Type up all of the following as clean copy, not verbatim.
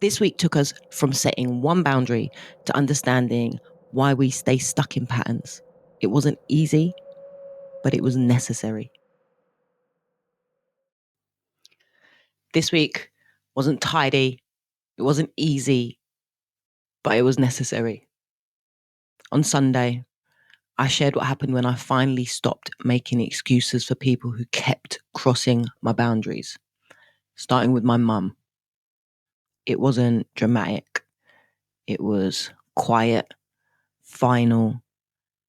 This week took us from setting one boundary to understanding why we stay stuck in patterns. It wasn't easy, but it was necessary. This week wasn't tidy, it wasn't easy, but it was necessary. On Sunday, I shared what happened when I finally stopped making excuses for people who kept crossing my boundaries, starting with my mum. It wasn't dramatic. It was quiet, final,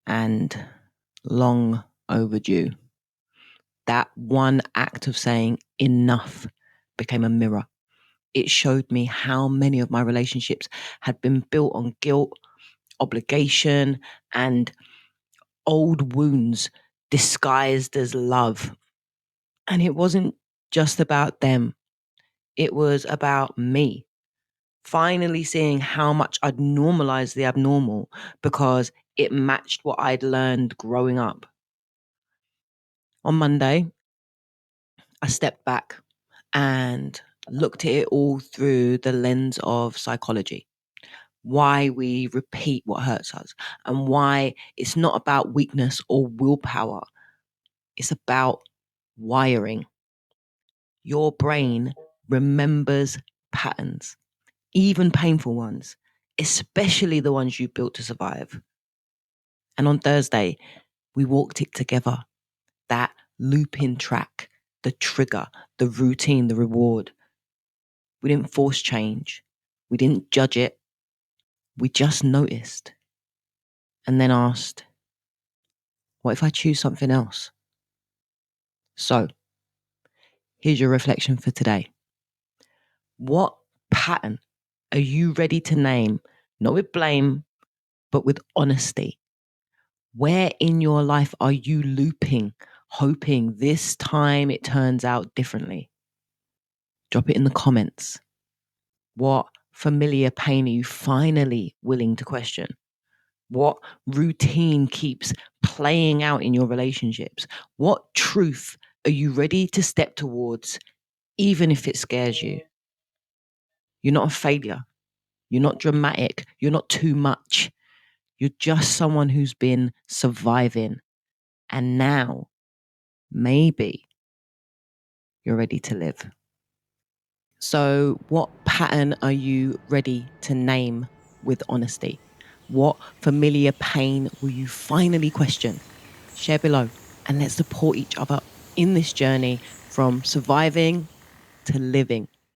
and long overdue. That one act of saying enough became a mirror. It showed me how many of my relationships had been built on guilt, obligation, and old wounds disguised as love. And it wasn't just about them, it was about me. Finally seeing how much I'd normalized the abnormal because it matched what I'd learned growing up. On Monday, I stepped back and looked at it all through the lens of psychology. Why we repeat what hurts us and why it's not about weakness or willpower. It's about wiring. Your brain remembers patterns, even painful ones, especially the ones you built to survive. And on Thursday, we walked it together. That looping track, the trigger, the routine, the reward. We didn't force change. We didn't judge it. We just noticed. And then asked, what if I choose something else? So, here's your reflection for today. What pattern are you ready to name, not with blame, but with honesty? Where in your life are you looping, hoping this time it turns out differently? Drop it in the comments. What familiar pain are you finally willing to question? What routine keeps playing out in your relationships? What truth are you ready to step towards, even if it scares you? You're not a failure. You're not dramatic. You're not too much. You're just someone who's been surviving. And now, maybe you're ready to live. So, what pattern are you ready to name with honesty? What familiar pain will you finally question? Share below and let's support each other in this journey from surviving to living.